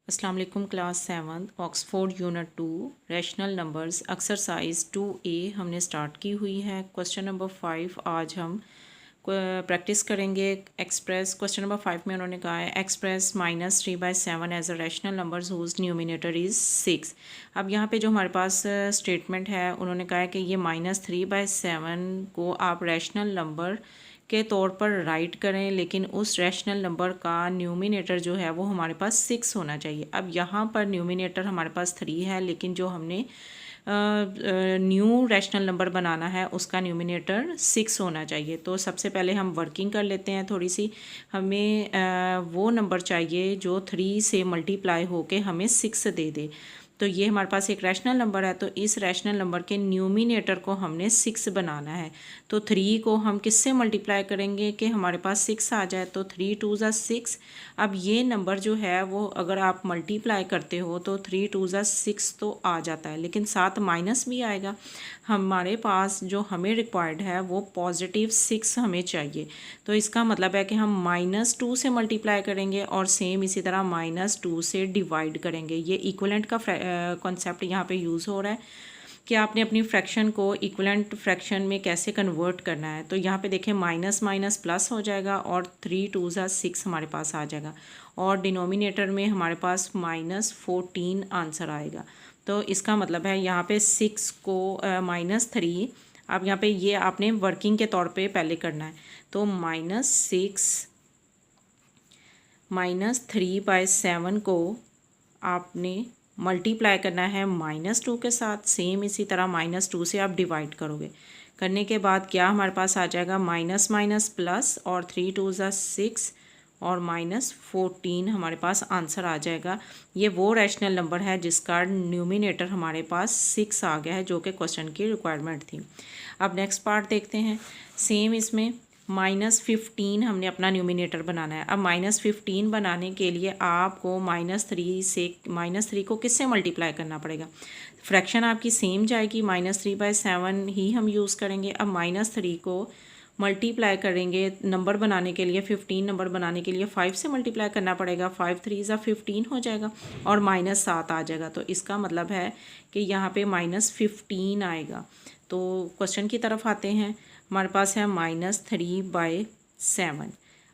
अस्सलाम वालेकुम class 7 Oxford unit 2 rational numbers exercise 2A हमने स्टार्ट की हुई है। क्वेश्चन नंबर 5 आज हम प्रैक्टिस करेंगे। एक्सप्रेस क्वेश्चन नंबर 5 में उन्होंने कहा है express -3/7 as a rational numbers whose numerator is 6। अब यहाँ पे जो हमारे पास स्टेटमेंट है उन्होंने कहा है कि ये -3/7 को आप रैशनल नंबर के तौर पर राइट करें, लेकिन उस रैशनल नंबर का न्यूमिनेटर जो है वो हमारे पास 6 होना चाहिए। अब यहाँ पर न्यूमिनेटर हमारे पास 3 है, लेकिन जो हमने न्यू रैशनल नंबर बनाना है उसका न्यूमिनेटर 6 होना चाहिए। तो सबसे पहले हम वर्किंग कर लेते हैं थोड़ी सी। हमें वो नंबर चाहिए जो 3 से मल्टीप्लाई होके हमें 6 दे दे। तो ये हमारे पास एक रैशनल नंबर है, तो इस रैशनल नंबर के न्यूमिनेटर को हमने 6 बनाना है। तो 3 को हम किससे मल्टीप्लाई करेंगे कि हमारे पास 6 आ जाए। तो 3 2 ज़ा 6। अब ये नंबर जो है वो अगर आप मल्टीप्लाई करते हो तो 3 2 ज़ा 6 तो आ जाता है, लेकिन साथ माइनस भी आएगा। हमारे पास जो हमें रिक्वायर्ड है वो +6 हमें चाहिए। तो इसका मतलब है कि हम -2 से मल्टीप्लाई करेंगे और सेम इसी तरह -2 से डिवाइड करेंगे। ये इक्वलेंट का कॉन्सेप्ट यहाँ पे यूज़ हो रहा है कि आपने अपनी फ्रैक्शन को इक्वलेंट फ्रैक्शन में कैसे कन्वर्ट करना है। तो यहाँ पे देखें माइनस माइनस प्लस हो जाएगा और 3 2 ज़ा 6 हमारे पास आ जाएगा और डिनोमिनेटर में हमारे पास -14 आंसर आएगा। तो इसका मतलब है यहाँ पे 6 को -3। अब यहाँ पे ये आपने वर्किंग के तौर पे पहले करना है। तो -6 -3/7 को आपने मल्टीप्लाई करना है -2 के साथ। सेम इसी तरह -2 से आप डिवाइड करोगे। करने के बाद क्या हमारे पास आ जाएगा माइनस माइनस प्लस और 3 2 ज़ा 6 और -14 हमारे पास आंसर आ जाएगा। ये वो रैशनल नंबर है जिसका न्यूमिनेटर हमारे पास 6 आ गया है, जो कि क्वेश्चन की रिक्वायरमेंट थी। अब नेक्स्ट पार्ट देखते हैं। सेम इसमें -15 हमने अपना न्यूमिनेटर बनाना है। अब -15 बनाने के लिए आपको -3 को किससे मल्टीप्लाई करना पड़ेगा। फ्रैक्शन आपकी सेम जाएगी, -3/7 ही हम यूज़ करेंगे। अब -3 को मल्टीप्लाई करेंगे नंबर बनाने के लिए, 15 नंबर बनाने के लिए 5 से मल्टीप्लाई करना पड़ेगा। 5 3 ज़ा 15 हो जाएगा और -7 आ जाएगा। तो इसका मतलब है कि यहाँ पे -15 आएगा। तो क्वेश्चन की तरफ आते हैं। हमारे पास है -3/7।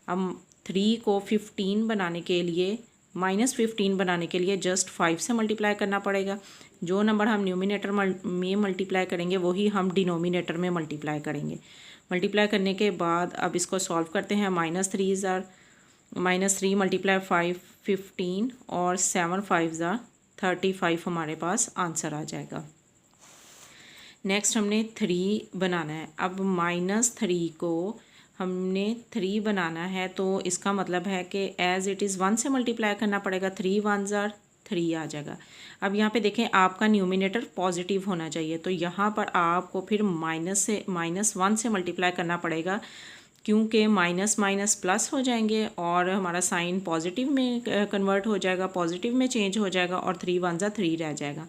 अब 3 को 15 बनाने के लिए -15 बनाने के लिए जस्ट 5 से मल्टीप्लाई करना पड़ेगा। जो नंबर हम न्यूमिनेटर में मल्टीप्लाई करेंगे वही हम डिनोमिनेटर में मल्टीप्लाई करेंगे। मल्टीप्लाई करने के बाद अब इसको सॉल्व करते हैं। -3 × 5 15 और 7 5 ज़ा 35 हमारे पास आंसर आ जाएगा। नेक्स्ट हमने 3 बनाना है। अब -3 को हमने 3 बनाना है, तो इसका मतलब है कि एज़ इट इज़ 1 से मल्टीप्लाई करना पड़ेगा। 3 1 ज़ा 3 आ जाएगा। अब यहाँ पे देखें आपका न्यूमिनेटर पॉजिटिव होना चाहिए, तो यहाँ पर आपको फिर -1 से मल्टीप्लाई करना पड़ेगा, क्योंकि माइनस माइनस प्लस हो जाएंगे और हमारा साइन पॉजिटिव में कन्वर्ट हो जाएगा, पॉजिटिव में चेंज हो जाएगा और 3 1 ज़ा 3 रह जाएगा।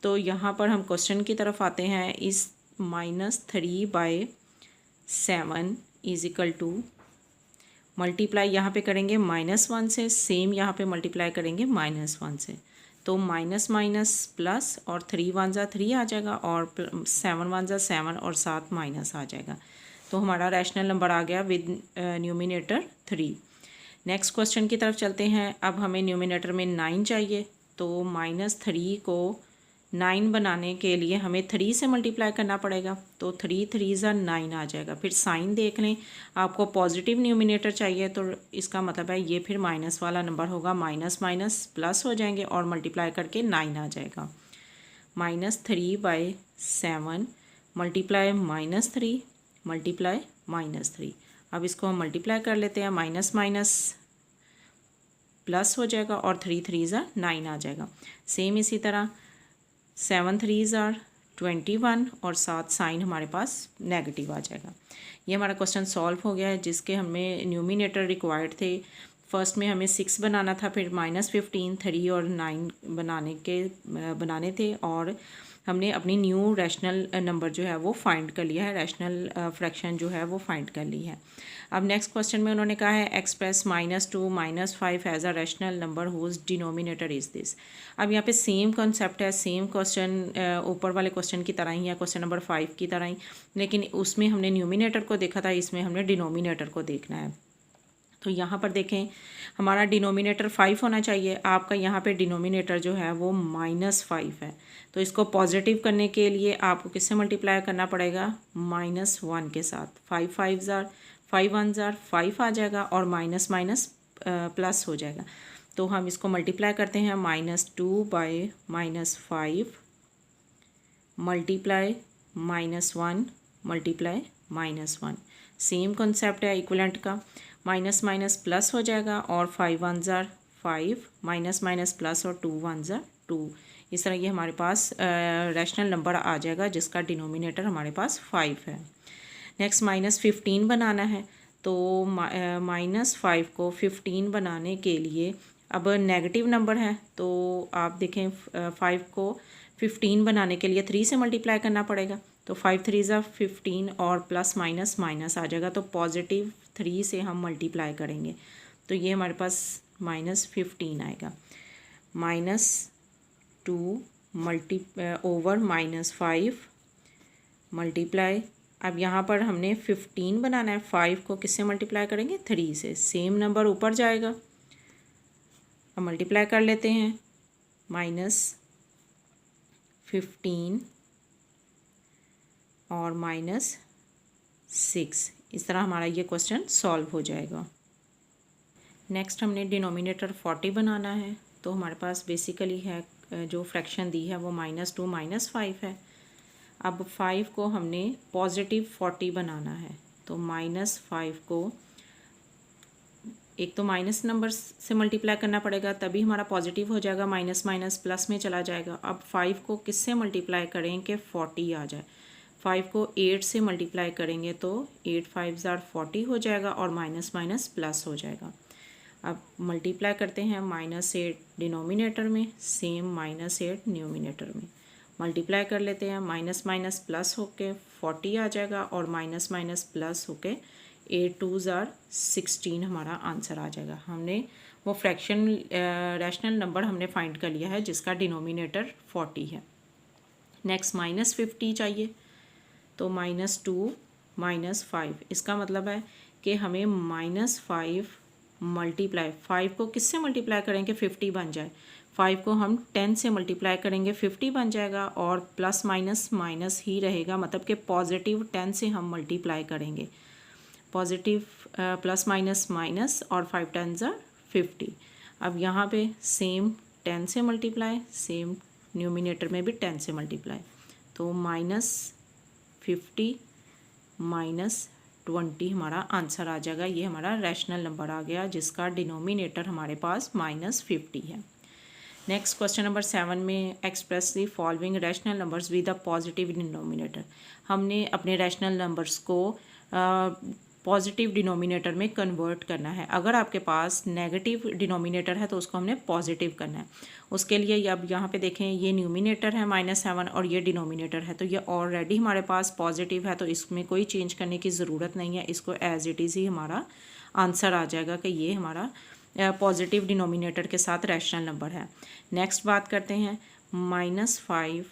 तो यहाँ पर हम क्वेश्चन की तरफ आते हैं। इस -3/7 इज इक्वल टू मल्टीप्लाई यहाँ पे करेंगे -1 से, सेम यहाँ पे मल्टीप्लाई करेंगे -1 से। तो माइनस माइनस प्लस और 3 1 ज़ा 3 आ जाएगा और 7 1 ज़ा 7 और साथ माइनस आ जाएगा। तो हमारा रैशनल नंबर आ गया विद न्यूमिनेटर 3। नेक्स्ट क्वेश्चन की तरफ चलते हैं। अब हमें न्यूमिनेटर में 9 चाहिए, तो -3 को 9 बनाने के लिए हमें 3 से मल्टीप्लाई करना पड़ेगा। तो 3 3 ज़ा 9 आ जाएगा। फिर साइन देख लें, आपको पॉजिटिव न्यूमिनेटर चाहिए, तो इसका मतलब है ये फिर माइनस वाला नंबर होगा। माइनस माइनस प्लस हो जाएंगे और मल्टीप्लाई करके 9 आ जाएगा। -3/7 मल्टीप्लाई -3 मल्टीप्लाई -3। अब इसको हम मल्टीप्लाई कर लेते हैं। माइनस माइनस प्लस हो जाएगा और 3 3 ज़ा 9 आ जाएगा। सेम इसी तरह 7 3 ज़ा 21 और साथ साइन हमारे पास नेगेटिव आ जाएगा। ये हमारा क्वेश्चन सॉल्व हो गया है, जिसके हमें न्यूमिनेटर रिक्वायर्ड थे। फर्स्ट में हमें 6 बनाना था, फिर -15 3 और 9 बनाने थे और हमने अपनी न्यू रैशनल नंबर जो है वो फाइंड कर लिया है, रैशनल फ्रैक्शन जो है वो फाइंड कर ली है। अब नेक्स्ट क्वेश्चन में उन्होंने कहा है express -2 -5 as a rational number whose denominator is this. अब यहाँ पे सेम कॉन्सेप्ट है, सेम क्वेश्चन ऊपर वाले क्वेश्चन की तरह ही है, क्वेश्चन नंबर 5 की तरह ही, लेकिन उसमें हमने न्यूमिनेटर को देखा था, इसमें हमने डिनोमिनेटर को देखना है। तो यहाँ पर देखें हमारा डिनोमिनेटर 5 होना चाहिए, आपका यहाँ पे डिनोमिनेटर जो है वो -5 है। तो इसको पॉजिटिव करने के लिए आपको किससे मल्टीप्लाई करना पड़ेगा, -1 के साथ। 5 5 ज़ार 5 1 ज़ार 5 आ जाएगा और माइनस माइनस प्लस हो जाएगा। तो हम इसको मल्टीप्लाई करते हैं, -2 by -5 multiply -1 multiply -1। Same concept है इक्विवेलेंट का, माइनस माइनस प्लस हो जाएगा और 5 1 ज़ार 5 माइनस माइनस प्लस और 2 1 ज़ार 2। इस तरह ये हमारे पास रैशनल नंबर आ जाएगा जिसका डिनोमिनेटर हमारे पास 5 है। नेक्स्ट -15 बनाना है, तो -5 को 15 बनाने के लिए अब नेगेटिव नंबर है, तो आप देखें 5 को 15 बनाने के लिए 3 से मल्टीप्लाई करना पड़ेगा। तो 5 3 ज़ा 15 और प्लस माइनस माइनस आ जाएगा, तो पॉजिटिव 3 से हम मल्टीप्लाई करेंगे, तो ये हमारे पास -15 आएगा। -2 ओवर -5 मल्टीप्लाई, अब यहाँ पर हमने 15 बनाना है, 5 को किससे मल्टीप्लाई करेंगे, 3 से। सेम नंबर ऊपर जाएगा, अब मल्टीप्लाई कर लेते हैं, -15 और -6। इस तरह हमारा ये क्वेश्चन सॉल्व हो जाएगा। नेक्स्ट हमने डिनोमिनेटर 40 बनाना है, तो हमारे पास बेसिकली है जो फ्रैक्शन दी है वो -2 -5 है। अब 5 को हमने पॉजिटिव 40 बनाना है, तो -5 को एक तो माइनस नंबर से मल्टीप्लाई करना पड़ेगा, तभी हमारा पॉजिटिव हो जाएगा, माइनस माइनस प्लस में चला जाएगा। अब 5 को किससे मल्टीप्लाई करें कि 40 आ जाए, 5 को 8 से मल्टीप्लाई करेंगे तो 8 5 ज़ार 40 हो जाएगा और माइनस माइनस प्लस हो जाएगा। अब मल्टीप्लाई करते हैं -8 डिनोमिनेटर में, सेम -8 न्यूमिनेटर में मल्टीप्लाई कर लेते हैं, माइनस माइनस प्लस होके 40 आ जाएगा और माइनस माइनस प्लस होके 8 2 ज़ार 16 हमारा आंसर आ जाएगा। हमने वो फ्रैक्शन रैशनल नंबर हमने फाइंड कर लिया है जिसका डिनोमिनेटर 40 है। नेक्स्ट -50 चाहिए, तो -2 -5, इसका मतलब है कि हमें -5 मल्टीप्लाई 5 को किससे मल्टीप्लाई करेंगे 50 बन जाए, 5 को हम 10 से मल्टीप्लाई करेंगे 50 बन जाएगा और प्लस माइनस माइनस ही रहेगा, मतलब कि पॉजिटिव 10 से हम मल्टीप्लाई करेंगे, पॉजिटिव प्लस माइनस माइनस और 5 10 ज़ार 50। अब यहाँ पे सेम 10 से मल्टीप्लाई, सेम न्यूमिनेटर में भी 10 से मल्टीप्लाई, तो -50 -20 हमारा आंसर आ जाएगा। ये हमारा रैशनल नंबर आ गया जिसका डिनोमिनेटर हमारे पास -50 है। नेक्स्ट क्वेश्चन नंबर 7 में express the following rational numbers with a positive denominator. हमने अपने रैशनल नंबर्स को पॉजिटिव डिनोमिनेटर में कन्वर्ट करना है। अगर आपके पास नेगेटिव डिनोमिनेटर है तो उसको हमने पॉजिटिव करना है। उसके लिए अब यहाँ पे देखें, ये न्यूमिनेटर है -7 और ये डिनोमिनेटर है, तो ये ऑलरेडी हमारे पास पॉजिटिव है, तो इसमें कोई चेंज करने की ज़रूरत नहीं है, इसको एज इट इज़ ही हमारा आंसर आ जाएगा कि ये हमारा पॉजिटिव डिनोमिनेटर के साथ रैशनल नंबर है। नेक्स्ट बात करते हैं -5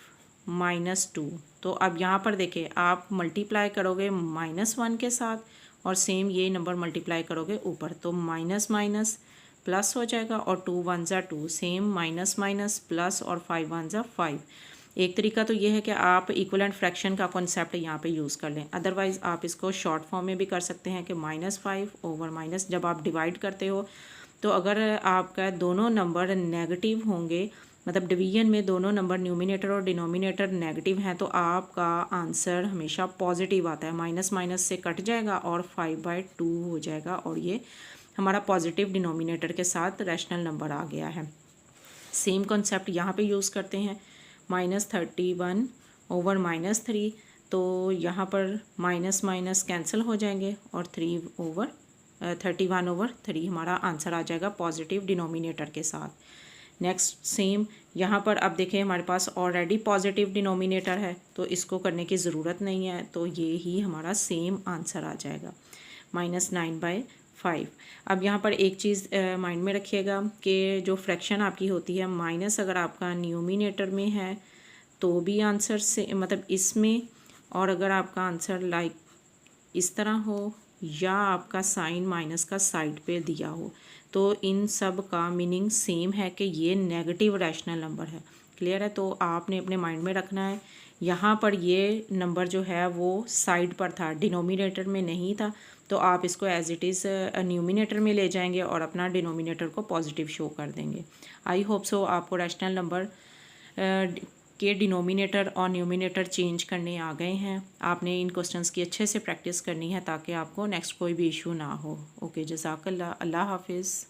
-2, तो अब यहाँ पर देखिए आप मल्टीप्लाई करोगे -1 के साथ और सेम ये नंबर मल्टीप्लाई करोगे ऊपर, तो माइनस माइनस प्लस हो जाएगा और 2 1 ज़ा 2, सेम माइनस माइनस प्लस और 5 1 ज़ा 5। एक तरीका तो ये है कि आप इक्वलेंट फ्रैक्शन का कॉन्सेप्ट यहाँ पे यूज़ कर लें, अदरवाइज़ आप इसको शॉर्ट फॉर्म में भी कर सकते हैं कि -5 ओवर माइनस, जब आप डिवाइड करते हो तो अगर आपका दोनों नंबर नेगेटिव होंगे, मतलब डिवीजन में दोनों नंबर न्यूमिनेटर और डिनोमिनेटर नेगेटिव हैं, तो आपका आंसर हमेशा पॉजिटिव आता है, माइनस माइनस से कट जाएगा और 5/2 हो जाएगा और ये हमारा पॉजिटिव डिनोमिनेटर के साथ रैशनल नंबर आ गया है। सेम कॉन्सेप्ट यहाँ पे यूज़ करते हैं, -31 ओवर -3, तो यहाँ पर माइनस माइनस कैंसिल हो जाएंगे और 31 ओवर 3 हमारा आंसर आ जाएगा पॉजिटिव डिनोमिनेटर के साथ। नेक्स्ट सेम यहाँ पर अब देखें हमारे पास ऑलरेडी पॉजिटिव डिनोमिनेटर है, तो इसको करने की ज़रूरत नहीं है, तो ये ही हमारा सेम आंसर आ जाएगा। -9/5। अब यहाँ पर एक चीज़ माइंड में रखिएगा कि जो फ्रैक्शन आपकी होती है माइनस अगर आपका न्यूमिनेटर में है तो भी आंसर से मतलब इसमें, और अगर आपका आंसर लाइक इस तरह हो या आपका साइन माइनस का साइड पे दिया हो तो इन सब का मीनिंग सेम है कि ये नेगेटिव रैशनल नंबर है। क्लियर है? तो आपने अपने माइंड में रखना है यहाँ पर ये नंबर जो है वो साइड पर था, डिनोमिनेटर में नहीं था, तो आप इसको एज इट इज़ न्यूमिनेटर में ले जाएंगे और अपना डिनोमिनेटर को पॉजिटिव शो कर देंगे। आई होप सो आपको रैशनल नंबर के डिनोमिनेटर और न्यूमिनेटर चेंज करने आ गए हैं। आपने इन क्वेश्चंस की अच्छे से प्रैक्टिस करनी है ताकि आपको नेक्स्ट कोई भी इशू ना हो। ओके, जज़ाकल्लाह, अल्लाह हाफिज़।